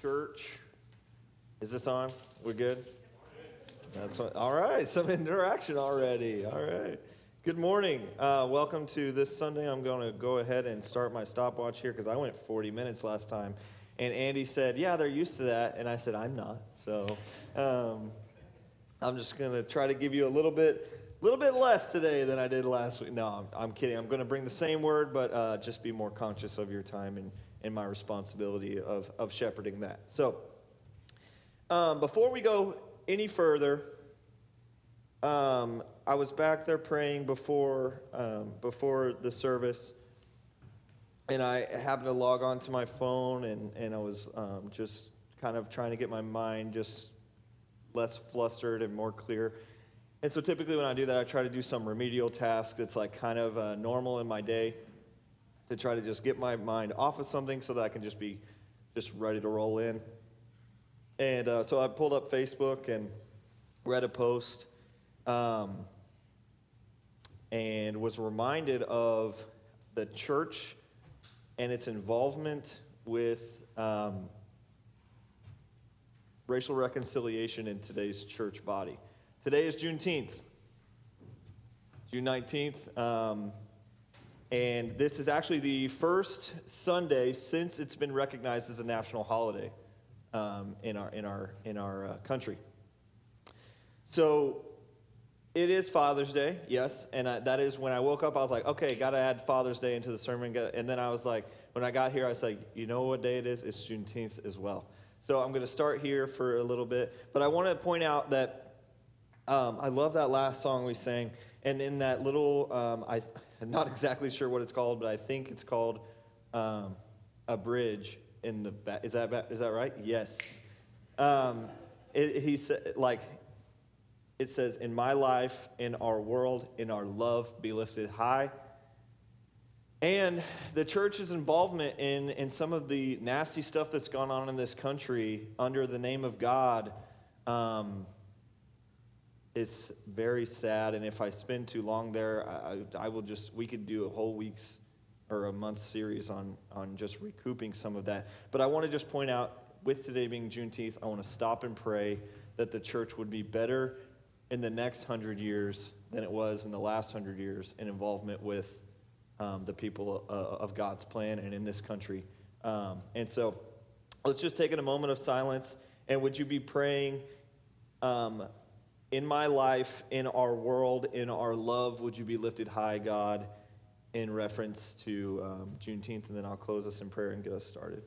Church. Is this on? We're good? That's what, all right, some interaction already. All right. Good morning. Welcome to this Sunday. I'm going to go ahead and start my stopwatch here because I went 40 minutes last time. And Andy said, yeah, they're used to that. And I said, I'm not. So I'm just going to try to give you a little bit less today than I did last week. No, I'm kidding. I'm going to bring the same word, but just be more conscious of your time and my responsibility of shepherding that. So before we go any further, I was back there praying before the service, and I happened to log on to my phone, and I was just kind of trying to get my mind just less flustered and more clear. And so typically when I do that, I try to do some remedial task that's like kind of normal in my day to try to just get my mind off of something so that I can just be ready to roll in. And so I pulled up Facebook and read a post and was reminded of the church and its involvement with racial reconciliation in today's church body. Today is Juneteenth, June 19th, and this is actually the first Sunday since it's been recognized as a national holiday in our country. So it is Father's Day, yes, and that is when I woke up. I was like, okay, got to add Father's Day into the sermon, and then I was like, when I got here, I was like, you know what day it is? It's Juneteenth as well. So I'm going to start here for a little bit, but I want to point out that I love that last song we sang, and in that little, I'm not exactly sure what it's called, but I think it's called A Bridge in the back. Is that right? Yes. He said, like, it says, in my life, in our world, in our love, be lifted high. And the church's involvement in some of the nasty stuff that's gone on in this country under the name of God, it's very sad, and if I spend too long there, we could do a whole week's or a month series on just recouping some of that. But I want to just point out, with today being Juneteenth, I want to stop and pray that the church would be better in the next 100 years than it was in the last 100 years in involvement with the people of God's plan and in this country. And so let's just take a moment of silence, and would you be praying, in my life, in our world, in our love, would you be lifted high, God, in reference to Juneteenth, and then I'll close us in prayer and get us started.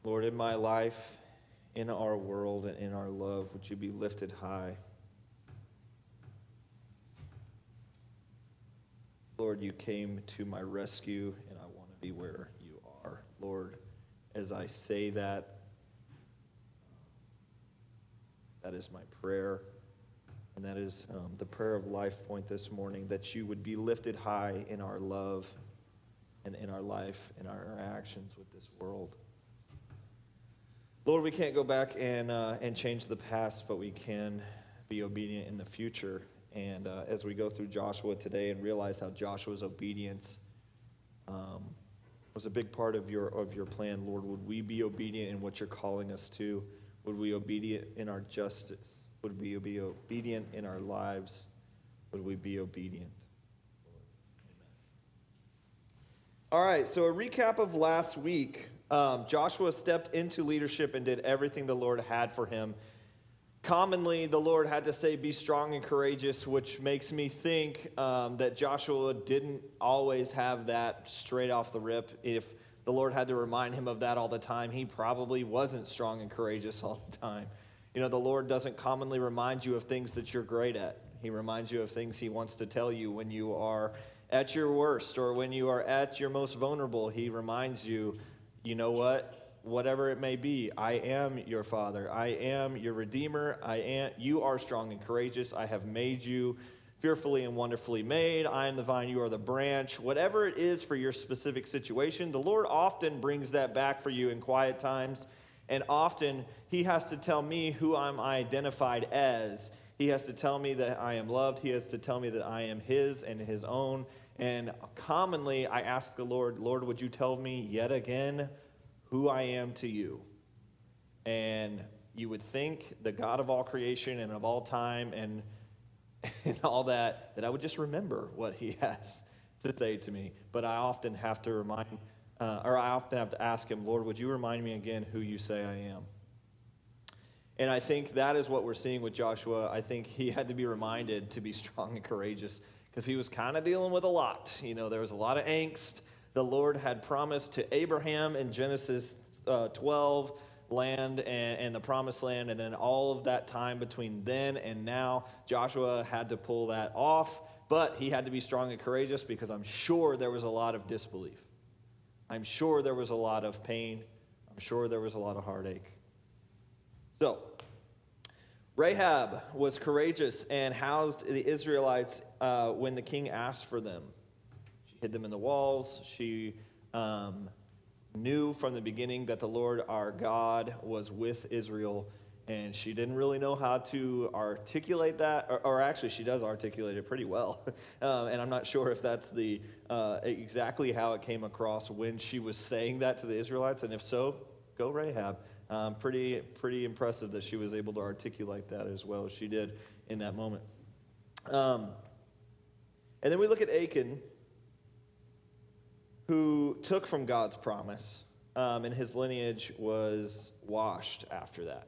Lord, in my life, in our world, and in our love, would you be lifted high? Lord, you came to my rescue, and I want to be where you are. Lord, as I say that, that is my prayer, and that is the prayer of LifePointe this morning, that you would be lifted high in our love and in our life, in our interactions with this world. Lord, we can't go back and change the past, but we can be obedient in the future. And as we go through Joshua today and realize how Joshua's obedience was a big part of your plan, Lord, would we be obedient in what you're calling us to? Would we be obedient in our justice? Would we be obedient in our lives? Would we be obedient? All right, so a recap of last week. Joshua stepped into leadership and did everything the Lord had for him. Commonly, the Lord had to say, be strong and courageous, which makes me think that Joshua didn't always have that straight off the rip. If the Lord had to remind him of that all the time, he probably wasn't strong and courageous all the time. You know, the Lord doesn't commonly remind you of things that you're great at. He reminds you of things he wants to tell you when you are at your worst or when you are at your most vulnerable. He reminds you, you know what? Whatever it may be, I am your Father. I am your Redeemer. You are strong and courageous. I have made you fearfully and wonderfully made. I am the vine, you are the branch. Whatever it is for your specific situation, the Lord often brings that back for you in quiet times. And often he has to tell me who I'm identified as. He has to tell me that I am loved. He has to tell me that I am his and his own. And commonly I ask the Lord, Lord, would you tell me yet again who I am to you? And you would think the God of all creation and of all time and all that I would just remember what he has to say to me. But I often have to ask him, Lord, would you remind me again who you say I am? And I think that is what we're seeing with Joshua. I think he had to be reminded to be strong and courageous because he was kind of dealing with a lot. You know, there was a lot of angst. The Lord had promised to Abraham in Genesis 12 land and the promised land, and then all of that time between then and now, Joshua had to pull that off, but he had to be strong and courageous because I'm sure there was a lot of disbelief. I'm sure there was a lot of pain. I'm sure there was a lot of heartache. So, Rahab was courageous and housed the Israelites when the king asked for them. She hid them in the walls. She knew from the beginning that the Lord our God was with Israel, and she didn't really know how to articulate that, or actually she does articulate it pretty well. And I'm not sure if that's the exactly how it came across when she was saying that to the Israelites, and if so, go Rahab. Pretty impressive that she was able to articulate that as well as she did in that moment. And then we look at Achan, who took from God's promise, and his lineage was washed after that.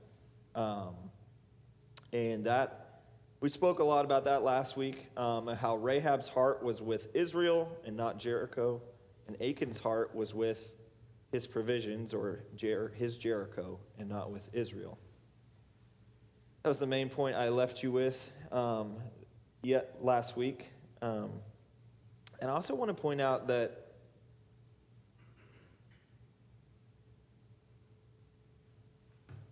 And that we spoke a lot about that last week, how Rahab's heart was with Israel and not Jericho, and Achan's heart was with his provisions or his Jericho and not with Israel. That was the main point I left you with yet last week. And I also want to point out that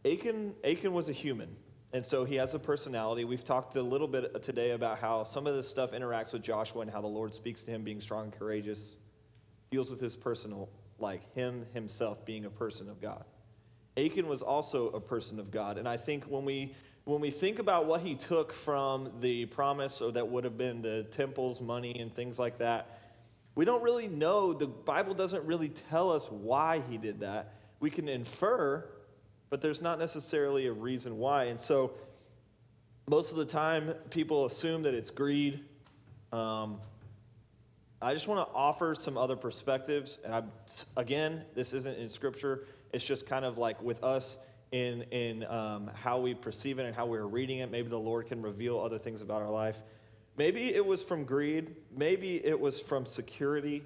Achan was a human, and so he has a personality. We've talked a little bit today about how some of this stuff interacts with Joshua and how the Lord speaks to him being strong and courageous, deals with his personal, like him himself being a person of God. Achan was also a person of God, and I think when we think about what he took from the promise, or that would have been the temple's money and things like that, we don't really know. The Bible doesn't really tell us why he did that. We can infer, but there's not necessarily a reason why. And so most of the time, people assume that it's greed. I just want to offer some other perspectives. And again, this isn't in Scripture. It's just kind of like with us in how we perceive it and how we're reading it. Maybe the Lord can reveal other things about our life. Maybe it was from greed. Maybe it was from security.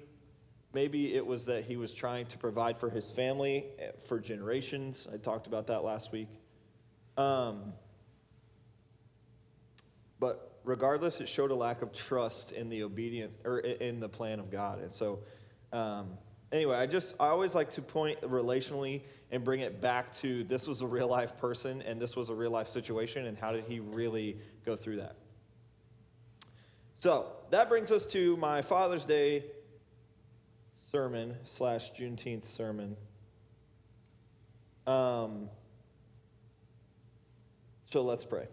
Maybe it was that he was trying to provide for his family for generations. I talked about that last week. But regardless, it showed a lack of trust in the obedience or in the plan of God. And so, anyway, I always like to point relationally and bring it back to this was a real life person and this was a real life situation, and how did he really go through that? So that brings us to my Father's Day sermon / Juneteenth sermon. So let's pray.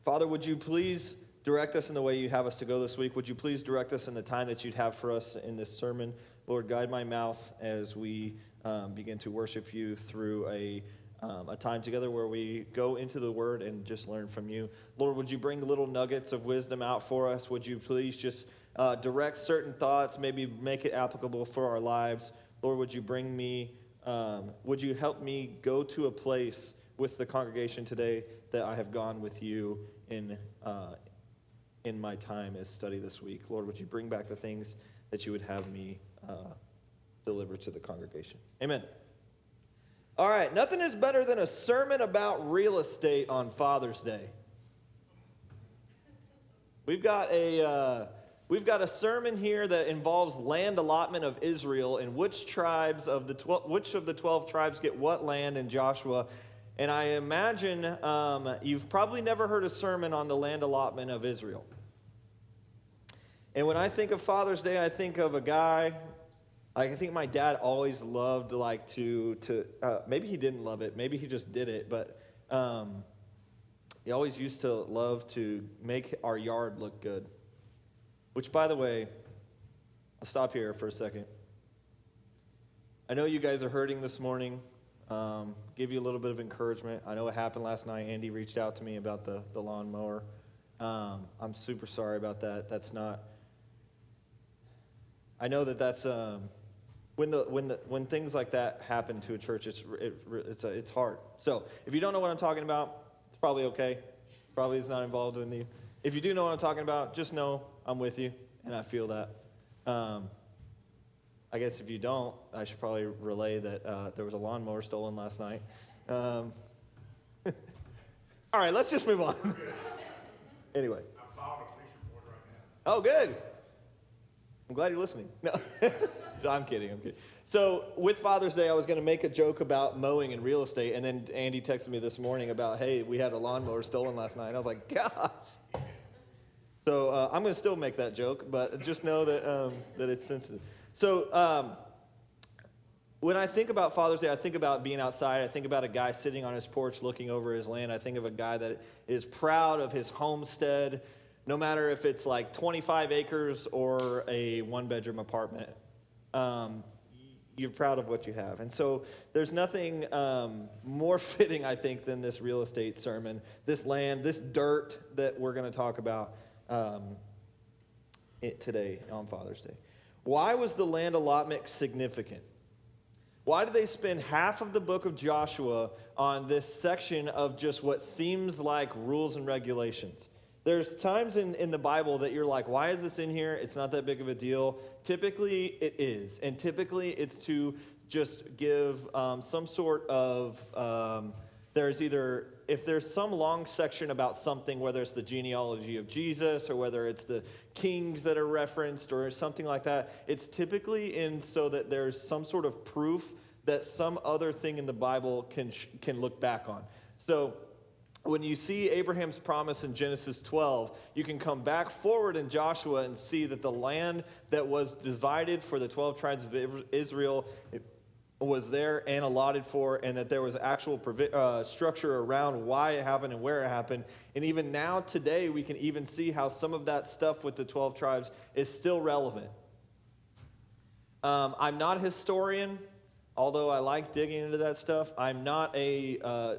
Father, would you please direct us in the way you have us to go this week? Would you please direct us in the time that you'd have for us in this sermon? Lord, guide my mouth as we begin to worship you through a a time together where we go into the Word and just learn from you. Lord, would you bring little nuggets of wisdom out for us? Would you please just direct certain thoughts, maybe make it applicable for our lives? Lord, would you would you help me go to a place with the congregation today that I have gone with you in my time as study this week? Lord, would you bring back the things that you would have me deliver to the congregation? Amen. All right, nothing is better than a sermon about real estate on Father's Day. We've got a sermon here that involves land allotment of Israel and which of the 12 tribes get what land in Joshua. And I imagine you've probably never heard a sermon on the land allotment of Israel. And when I think of Father's Day, I think of a guy. I think my dad always loved maybe he didn't love it, maybe he just did it, but he always used to love to make our yard look good. Which, by the way, I'll stop here for a second. I know you guys are hurting this morning. Give you a little bit of encouragement. I know what happened last night. Andy reached out to me about the lawnmower. I'm super sorry about that. That's not. I know that's when things like that happen to a church, it's hard. So if you don't know what I'm talking about, it's probably okay. Probably is not involved in you. If you do know what I'm talking about, just know I'm with you, and I feel that. I guess if you don't, I should probably relay that there was a lawnmower stolen last night. All right, let's just move on. Anyway. I'm following a police report right now. Oh, good. I'm glad you're listening. No, I'm kidding. So with Father's Day, I was going to make a joke about mowing and real estate, and then Andy texted me this morning about, hey, we had a lawnmower stolen last night. And I was like, gosh. So I'm going to still make that joke, but just know that it's sensitive. So when I think about Father's Day, I think about being outside. I think about a guy sitting on his porch looking over his land. I think of a guy that is proud of his homestead, no matter if it's like 25 acres or a one-bedroom apartment. You're proud of what you have. And so there's nothing more fitting, I think, than this real estate sermon, this land, this dirt that we're going to talk about today on Father's Day. Why was the land allotment significant? Why did they spend half of the book of Joshua on this section of just what seems like rules and regulations? There's times in the Bible that you're like, why is this in here? It's not that big of a deal. Typically, it is. And typically, it's to just give some sort of, if there's some long section about something, whether it's the genealogy of Jesus or whether it's the kings that are referenced or something like that, it's typically in so that there's some sort of proof that some other thing in the Bible can look back on. So when you see Abraham's promise in Genesis 12, you can come back forward in Joshua and see that the land that was divided for the 12 tribes of Israel was there and allotted for, and that there was actual structure around why it happened and where it happened. And even now, today, we can even see how some of that stuff with the 12 tribes is still relevant. I'm not a historian, although I like digging into that stuff. I'm not a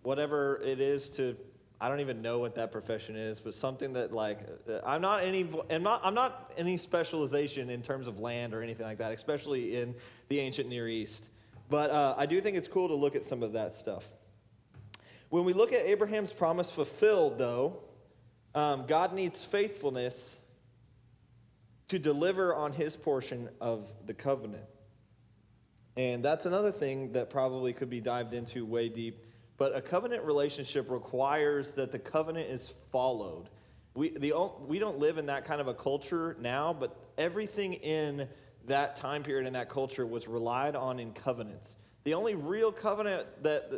whatever it is I don't even know what that profession is, but something that I'm not any specialization in terms of land or anything like that, especially in the ancient Near East. But I do think it's cool to look at some of that stuff. When we look at Abraham's promise fulfilled, though, God needs faithfulness to deliver on his portion of the covenant. And that's another thing that probably could be dived into way deep. But a covenant relationship requires that the covenant is followed. We don't live in that kind of a culture now, but everything in that time period and that culture was relied on in covenants. The only real covenant that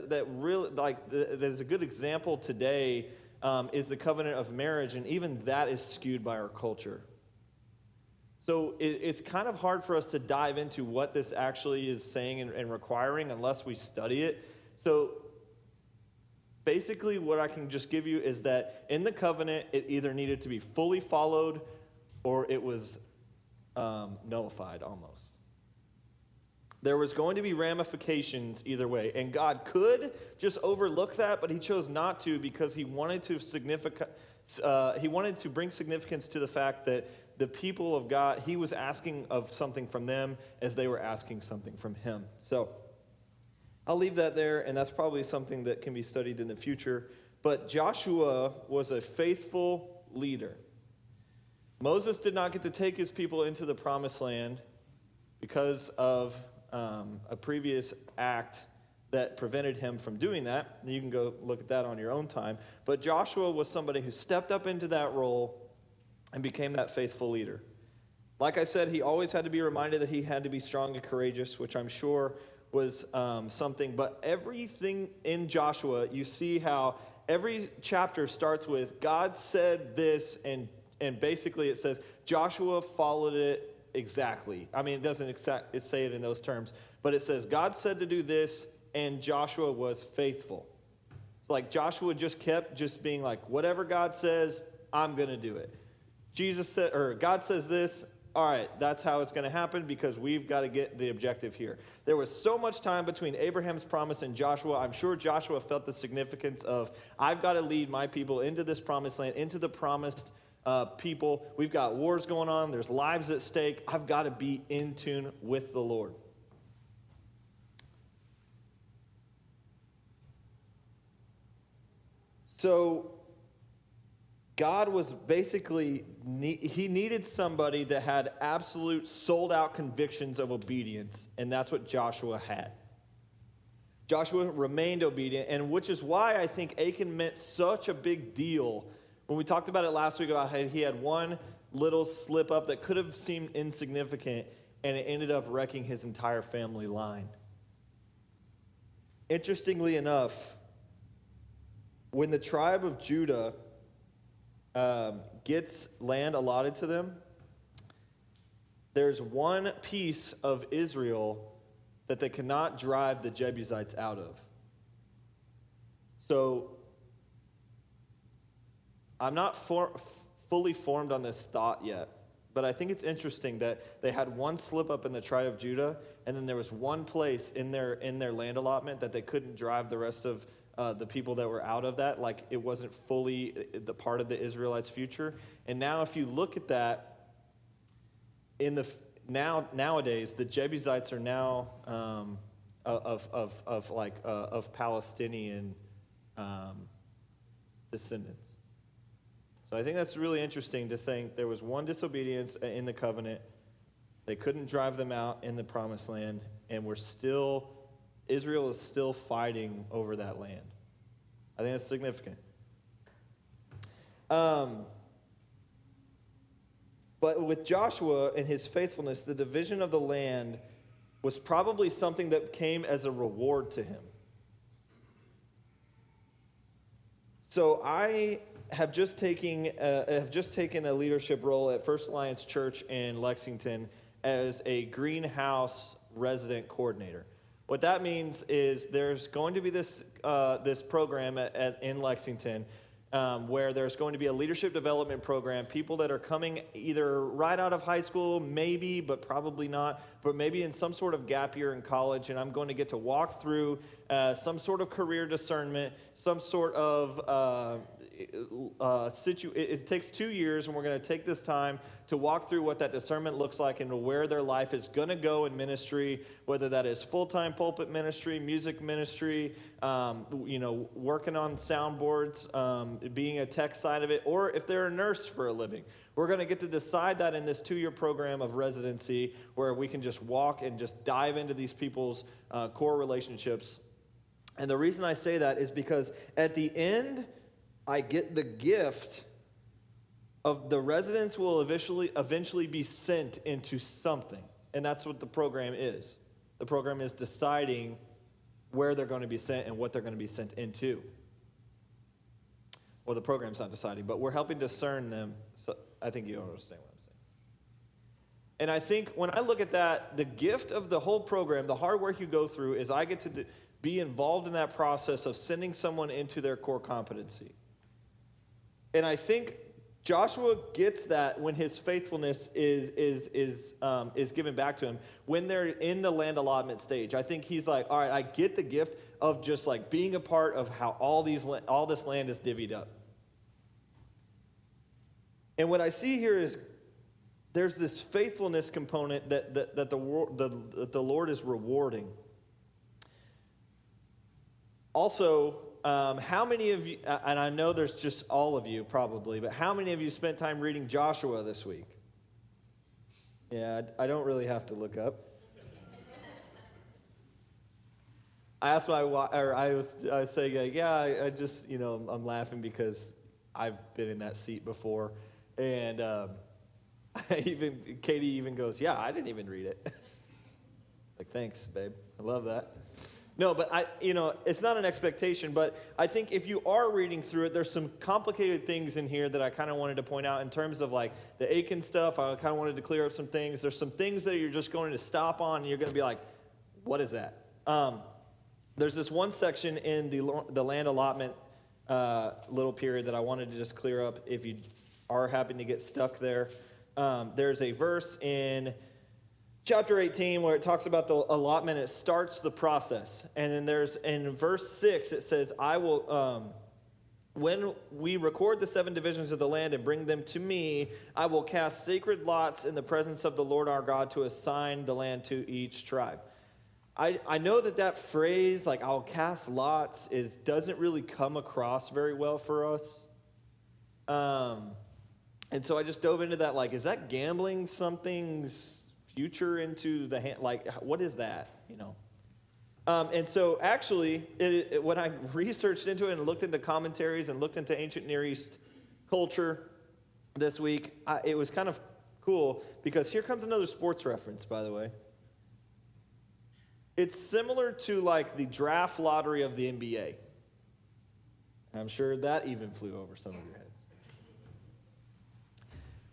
is a good example today is the covenant of marriage, and even that is skewed by our culture. So it's kind of hard for us to dive into what this actually is saying and requiring unless we study it. So basically, what I can just give you is that in the covenant, it either needed to be fully followed or it was nullified almost. There was going to be ramifications either way. And God could just overlook that, but he chose not to because he wanted to bring significance to the fact that the people of God, he was asking of something from them as they were asking something from him. So I'll leave that there, and that's probably something that can be studied in the future. But Joshua was a faithful leader. Moses did not get to take his people into the promised land because of a previous act that prevented him from doing that. You can go look at that on your own time. But Joshua was somebody who stepped up into that role and became that faithful leader. Like I said, he always had to be reminded that he had to be strong and courageous, which I'm sure was something. But everything in Joshua, you see how every chapter starts with God said this, and basically it says Joshua followed it exactly. I mean, it doesn't say it in those terms, but it says God said to do this, and Joshua was faithful. It's like Joshua just kept just being like, whatever God says, I'm going to do it. God says this, all right, that's how it's going to happen because we've got to get the objective here. There was so much time between Abraham's promise and Joshua. I'm sure Joshua felt the significance of, I've got to lead my people into this promised land, into the promised people. We've got wars going on. There's lives at stake. I've got to be in tune with the Lord. So God was basically, he needed somebody that had absolute sold-out convictions of obedience, and that's what Joshua had. Joshua remained obedient, and which is why I think Achan meant such a big deal. When we talked about it last week about how he had one little slip up that could have seemed insignificant, and it ended up wrecking his entire family line. Interestingly enough, when the tribe of Judah gets land allotted to them, there's one piece of Israel that they cannot drive the Jebusites out of. So I'm not fully formed on this thought yet, but I think it's interesting that they had one slip up in the tribe of Judah, and then there was one place in their land allotment that they couldn't drive the rest of the people that were out of that, like it wasn't fully the part of the Israelites' future. And now if you look at that, nowadays the Jebusites are now of Palestinian descendants. So I think that's really interesting to think there was one disobedience in the covenant. They couldn't drive them out in the promised land, and Israel is still fighting over that land. I think that's significant. But with Joshua and his faithfulness, the division of the land was probably something that came as a reward to him. So I have just taken a leadership role at First Alliance Church in Lexington as a greenhouse resident coordinator. What that means is there's going to be this program in Lexington where there's going to be a leadership development program, people that are coming either right out of high school, maybe, but probably not, but maybe in some sort of gap year in college, and I'm going to get to walk through some sort of career discernment, some sort of it takes 2 years, and we're going to take this time to walk through what that discernment looks like and where their life is going to go in ministry, whether that is full-time pulpit ministry, music ministry, working on soundboards, being a tech side of it, or if they're a nurse for a living. We're going to get to decide that in this 2-year program of residency where we can just walk and just dive into these people's core relationships. And the reason I say that is because at the end, I get the gift of the residents will eventually be sent into something. And that's what the program is. The program is deciding where they're going to be sent and what they're going to be sent into. Well, the program's not deciding, but we're helping discern them. So I think you understand what I'm saying. And I think when I look at that, the gift of the whole program, the hard work you go through, is I get to be involved in that process of sending someone into their core competency. And I think Joshua gets that when his faithfulness is given back to him when they're in the land allotment stage. I think he's like, all right, I get the gift of just like being a part of how all this land is divvied up. And what I see here is there's this faithfulness component that the Lord is rewarding. Also, how many of you, and I know there's just all of you probably, but how many of you spent time reading Joshua this week? Yeah, I don't really have to look up. I asked I was saying, yeah, I just, I'm laughing because I've been in that seat before. And Katie even goes, yeah, I didn't even read it. Like, thanks, babe. I love that. No, but it's not an expectation, but I think if you are reading through it, there's some complicated things in here that I kind of wanted to point out in terms of like the Achan stuff. I kind of wanted to clear up some things. There's some things that you're just going to stop on, and you're going to be like, what is that? There's this one section in the land allotment little period that I wanted to just clear up if you are happen to get stuck there. There's a verse in chapter 18 where it talks about the allotment. It starts the process. And then there's in verse 6, it says, I will, when we record the 7 divisions of the land and bring them to me, I will cast sacred lots in the presence of the Lord our God to assign the land to each tribe. I know that phrase, like I'll cast lots, doesn't really come across very well for us. And so I just dove into that, like, is that gambling something's future into the hand? Like, what is that, And so actually, when I researched into it and looked into commentaries and looked into ancient Near East culture this week, it was kind of cool because here comes another sports reference, by the way. It's similar to like the draft lottery of the NBA. I'm sure that even flew over some of your heads.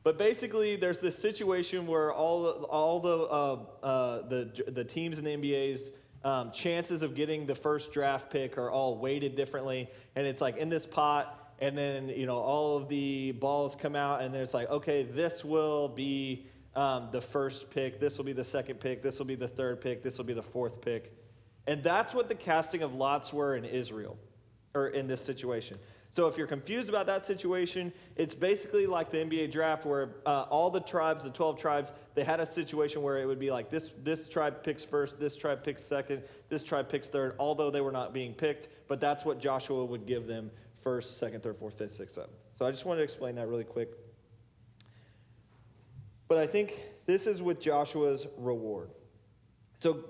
But basically, there's this situation where all the teams in the NBA's chances of getting the first draft pick are all weighted differently, and it's like in this pot, and then all of the balls come out, and there's like, okay, this will be the first pick, this will be the second pick, this will be the third pick, this will be the fourth pick, and that's what the casting of lots were in Israel, or in this situation. So if you're confused about that situation, it's basically like the NBA draft where all the tribes, the 12 tribes, they had a situation where it would be like this tribe picks first, this tribe picks second, this tribe picks third, although they were not being picked, but that's what Joshua would give them first, second, third, fourth, fifth, sixth, seventh. So I just wanted to explain that really quick. But I think this is with Joshua's reward. So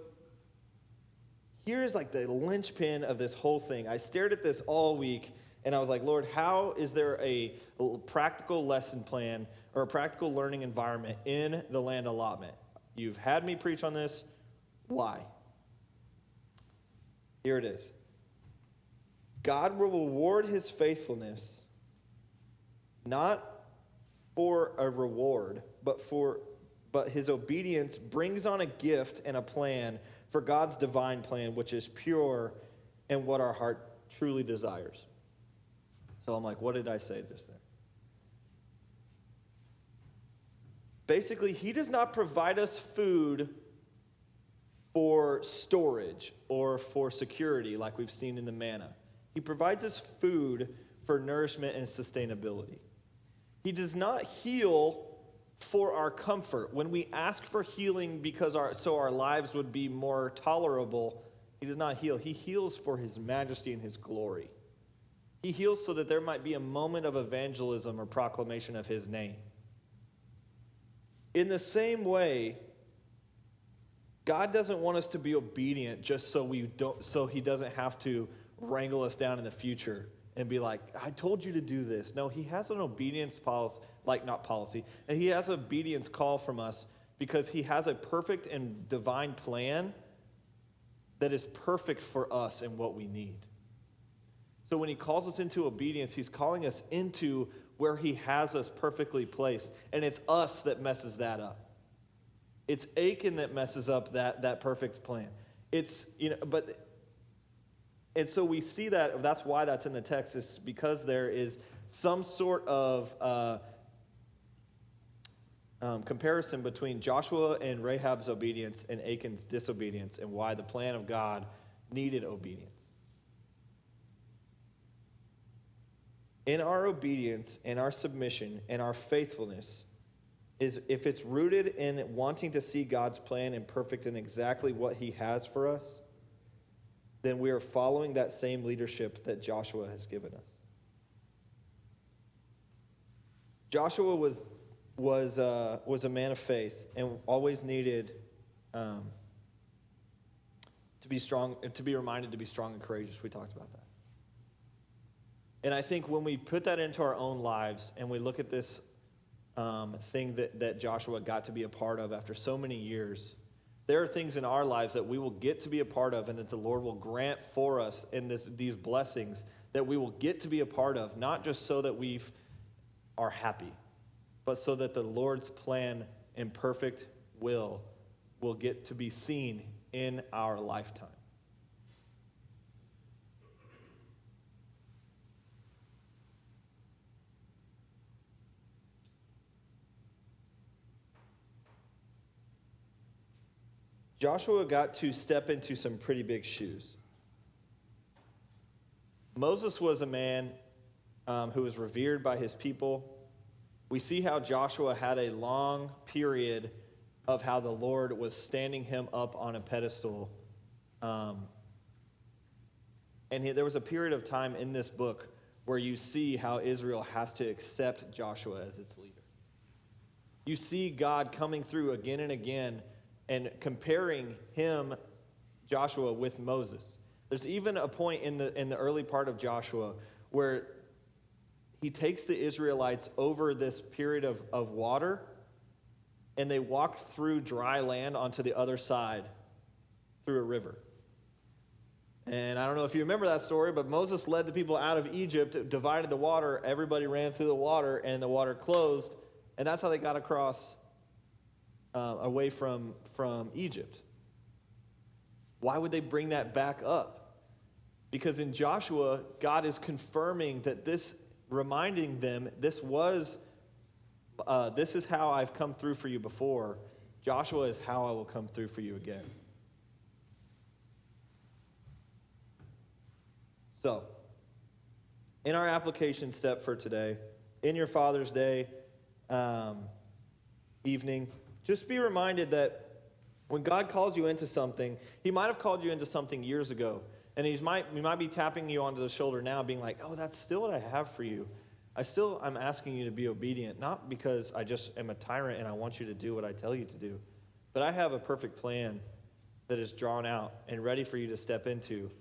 here's like the linchpin of this whole thing. I stared at this all week, and I was like, Lord, how is there a practical lesson plan or a practical learning environment in the land allotment? You've had me preach on this. Why? Here it is. God will reward his faithfulness not for a reward, but his obedience brings on a gift and a plan for God's divine plan, which is pure and what our heart truly desires. So I'm like, what did I say just there? Basically, he does not provide us food for storage or for security like we've seen in the manna. He provides us food for nourishment and sustainability. He does not heal for our comfort. When we ask for healing because our lives would be more tolerable, he does not heal. He heals for his majesty and his glory. He heals so that there might be a moment of evangelism or proclamation of his name. In the same way, God doesn't want us to be obedient just so he doesn't have to wrangle us down in the future and be like, I told you to do this. No, he has an obedience policy, and he has an obedience call from us because he has a perfect and divine plan that is perfect for us and what we need. So when he calls us into obedience, he's calling us into where he has us perfectly placed. And it's us that messes that up. It's Achan that messes up that perfect plan. And so we see that's why that's in the text, is because there is some sort of comparison between Joshua and Rahab's obedience and Achan's disobedience and why the plan of God needed obedience. In our obedience and our submission and our faithfulness, is if it's rooted in wanting to see God's plan and perfect in exactly what he has for us, then we are following that same leadership that Joshua has given us. Joshua was a man of faith and always needed to be strong, to be reminded to be strong and courageous. We talked about that. And I think when we put that into our own lives and we look at this thing that Joshua got to be a part of after so many years, there are things in our lives that we will get to be a part of and that the Lord will grant for us in these blessings that we will get to be a part of, not just so that we are happy, but so that the Lord's plan and perfect will get to be seen in our lifetime. Joshua got to step into some pretty big shoes. Moses was a man who was revered by his people. We see how Joshua had a long period of how the Lord was standing him up on a pedestal. There was a period of time in this book where you see how Israel has to accept Joshua as its leader. You see God coming through again and again and comparing Joshua, with Moses. There's even a point in the early part of Joshua where he takes the Israelites over this period of water, and they walked through dry land onto the other side through a river. And I don't know if you remember that story, but Moses led the people out of Egypt, divided the water, everybody ran through the water, and the water closed, and that's how they got across away from Egypt. Why would they bring that back up? Because in Joshua, God is confirming that reminding them, this is how I've come through for you before. Joshua is how I will come through for you again. So, in our application step for today, in your Father's Day evening, just be reminded that when God calls you into something, he might have called you into something years ago. And he might be tapping you onto the shoulder now, being like, oh, that's still what I have for you. I'm asking you to be obedient, not because I just am a tyrant and I want you to do what I tell you to do, but I have a perfect plan that is drawn out and ready for you to step into.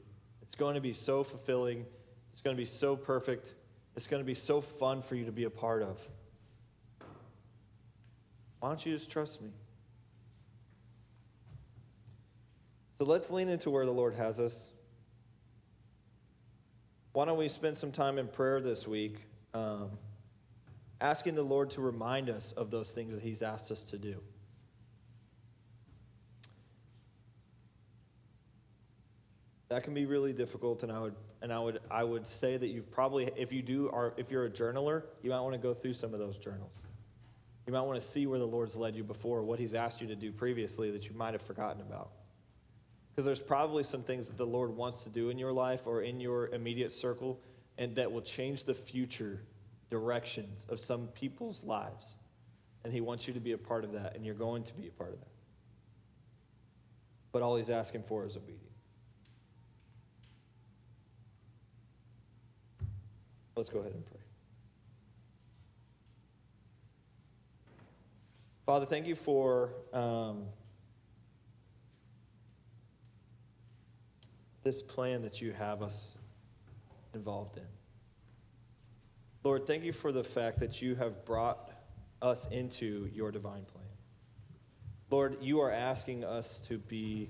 It's going to be so fulfilling. It's going to be so perfect. It's going to be so fun for you to be a part of. Why don't you just trust me? So let's lean into where the Lord has us. Why don't we spend some time in prayer this week, asking the Lord to remind us of those things that he's asked us to do. That can be really difficult, and I would say that you've probably, if you're a journaler, you might want to go through some of those journals. You might want to see where the Lord's led you before, what he's asked you to do previously that you might have forgotten about. Because there's probably some things that the Lord wants to do in your life or in your immediate circle, and that will change the future directions of some people's lives. And he wants you to be a part of that, and you're going to be a part of that. But all he's asking for is obedience. Let's go ahead and pray. Father, thank you for this plan that you have us involved in. Lord, thank you for the fact that you have brought us into your divine plan. Lord, you are asking us to be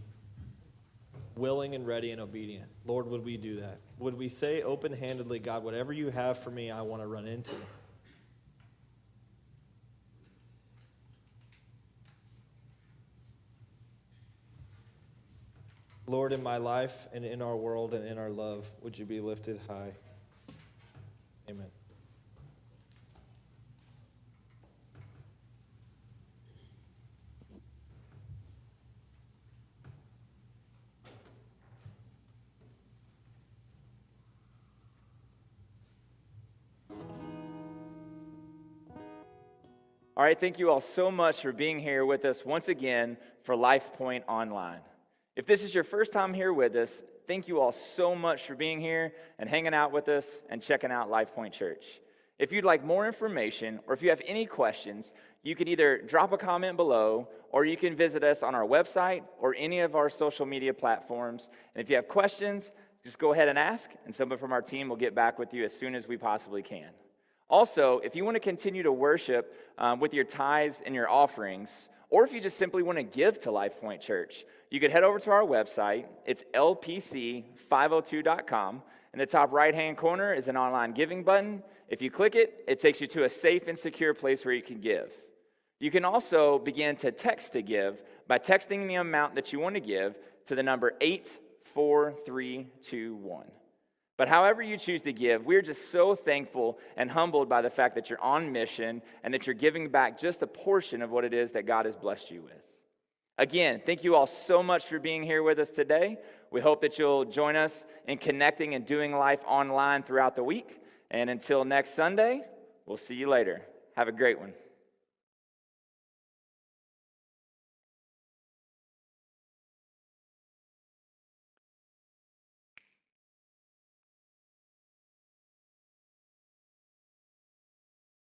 willing and ready and obedient. Lord, would we do that? Would we say open-handedly, God, whatever you have for me, I want to run into? Lord, in my life and in our world and in our love, would you be lifted high? Amen. All right, thank you all so much for being here with us once again for LifePointe Online. If this is your first time here with us, thank you all so much for being here and hanging out with us and checking out LifePointe Church. If you'd like more information or if you have any questions, you can either drop a comment below or you can visit us on our website or any of our social media platforms. And if you have questions, just go ahead and ask, and someone from our team will get back with you as soon as we possibly can. Also, if you want to continue to worship with your tithes and your offerings, or if you just simply want to give to LifePointe Church, you could head over to our website. It's lpc502.com. In the top right-hand corner is an online giving button. If you click it, it takes you to a safe and secure place where you can give. You can also begin to text to give by texting the amount that you want to give to the number 84321. But however you choose to give, we're just so thankful and humbled by the fact that you're on mission and that you're giving back just a portion of what it is that God has blessed you with. Again, thank you all so much for being here with us today. We hope that you'll join us in connecting and doing life online throughout the week. And until next Sunday, we'll see you later. Have a great one.